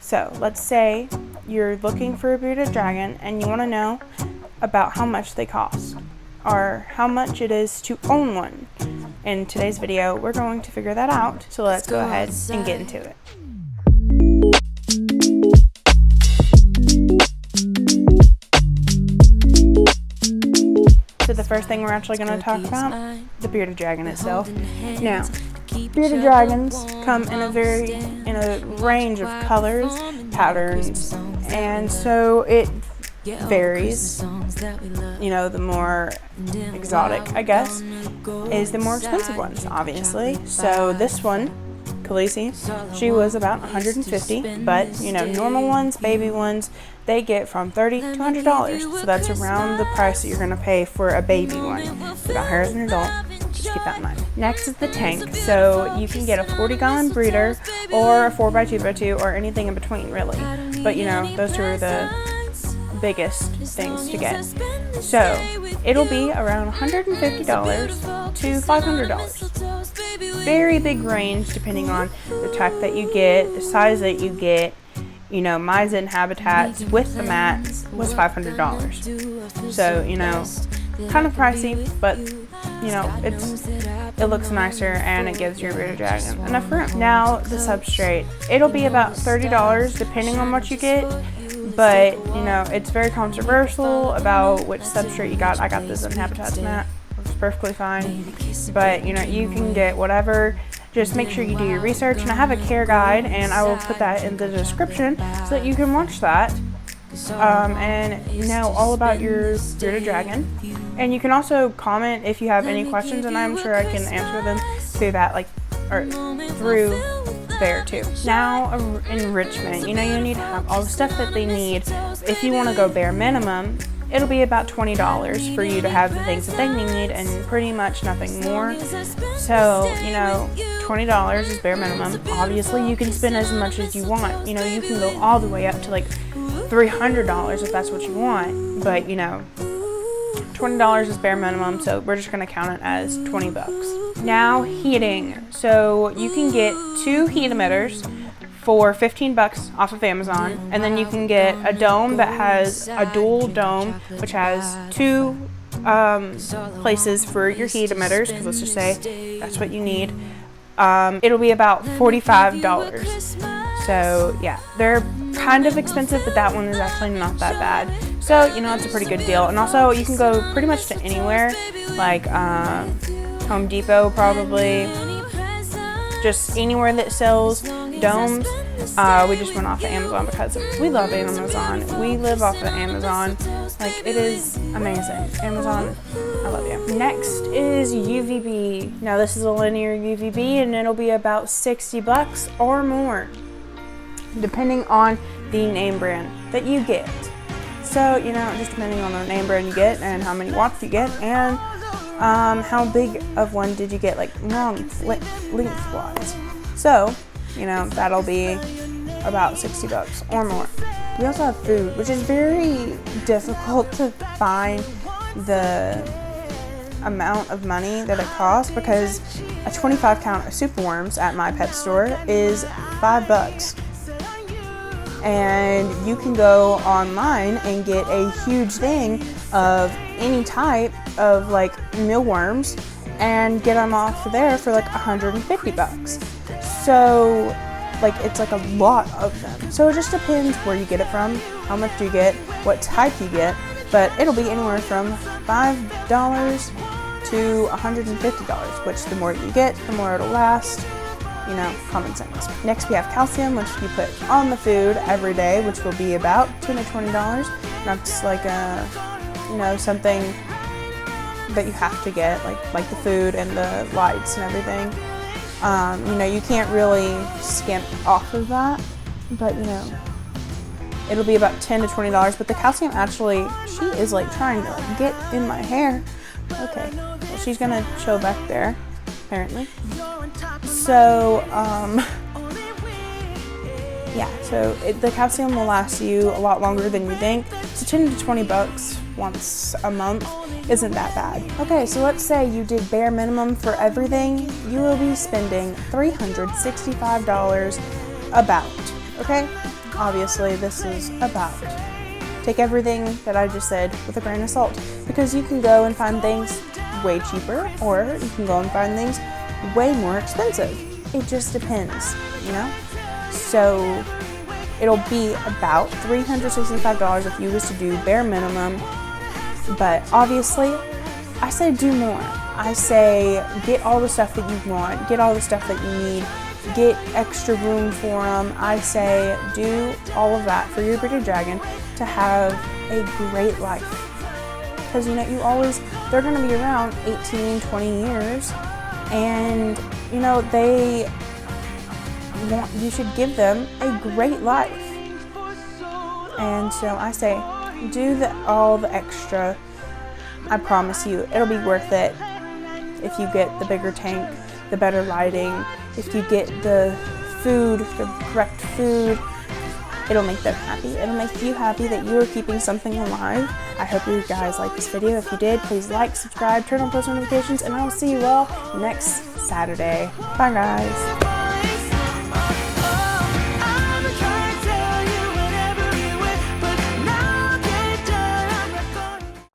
So let's say you're looking for a bearded dragon and you want to know about how much they cost or how much it is to own one. In today's video, we're going to figure that out. So let's go ahead and get into it. So the first thing we're actually going to talk about, the bearded dragon itself. Now, bearded dragons come in a range of colors, patterns, and so it varies. You know, the more exotic, I guess, is the more expensive ones, obviously. So this one, Khaleesi, she was about $150, but you know, normal ones, baby ones, they get from $30 to $100. So that's around the price that you're going to pay for a baby one. So got her as an adult. Just keep that in mind. Next is the tank. So you can get a 40-gallon breeder or a 4x2x2 or anything in between, really. But you know, those two are the biggest things to get. So it'll be around $150 to $500. Very big range depending on the type that you get, the size that you get. You know, my Zen habitats with the mat was $500. So, you know, kind of pricey, but you know, it looks nicer and it gives your bearded dragon enough room. Now the substrate, it'll be about $30 depending on what you get, but you know, it's very controversial about which substrate you got. I got the Zen habitats mat, it's perfectly fine, but you know, you can get whatever. Just make sure you do your research, and I have a care guide and I will put that in the description so that you can watch that and know all about your bearded dragon. And you can also comment if you have any questions, and I'm sure I can answer them through that, or through there too. Now, enrichment. You know, you need to have all the stuff that they need. If you want to go bare minimum, it'll be about $20 for you to have the things that they need and pretty much nothing more. So, you know, $20 is bare minimum. Obviously, you can spend as much as you want. You know, you can go all the way up to like $300 if that's what you want. But, you know, $20 is bare minimum, so we're just going to count it as 20 bucks. Now, heating. So you can get 2 heat emitters for 15 bucks off of Amazon, and then you can get a dome that has a dual dome, which has 2 places for your heat emitters, because let's just say that's what you need. It'll be about $45. So yeah, they're kind of expensive, but that one is actually not that bad. So, you know, it's a pretty good deal. And also, you can go pretty much to anywhere, like Home Depot probably, just anywhere that sells domes. We just went off of Amazon because we love Amazon. We live off of Amazon. Like, it is amazing. Amazon, I love you. Next is UVB. Now, this is a linear UVB, and it'll be about 60 bucks or more, depending on the name brand that you get. So, you know, just depending on the name brand you get and how many watts you get and how big of one did you get, like lengthwise. So, you know, that'll be about 60 bucks or more. We also have food, which is very difficult to find the amount of money that it costs, because a 25 count of super worms at my pet store is $5. And you can go online and get a huge thing of any type of like mealworms and get them off there for like 150 bucks. So like, it's like a lot of them. So it just depends where you get it from, how much you get, what type you get, but it'll be anywhere from $5 to $150, which the more you get, the more it'll last. You know, common sense. Next, we have calcium, which you put on the food every day, which will be about $10 to $20. That's like you know, something that you have to get, like the food and the lights and everything. You know, you can't really skimp off of that, but you know, it'll be about $10 to $20. But the calcium, actually, she is like trying to like get in my hair. Okay, well, she's gonna chill back there, apparently. So, yeah, so the calcium will last you a lot longer than you think. So 10 to 20 bucks once a month isn't that bad. Okay, so let's say you did bare minimum for everything. You will be spending $365 about, okay? obviously this is about. Take everything that I just said with a grain of salt, because you can go and find things way cheaper, or you can go and find things way more expensive. It just depends, you know? So it'll be about $365 if you was to do bare minimum, but obviously I say do more. I say get all the stuff that you want, get all the stuff that you need, get extra room for them. I say do all of that for your bearded dragon to have a great life. Because, you know, they're going to be around 18, 20 years, and, you know, you should give them a great life. And so I say do all the extra. I promise you, it'll be worth it if you get the bigger tank, the better lighting, if you get the food, the correct food. It'll make them happy. It'll make you happy that you are keeping something alive. I hope you guys liked this video. If you did, please like, subscribe, turn on post notifications, and I will see you all next Saturday. Bye, guys.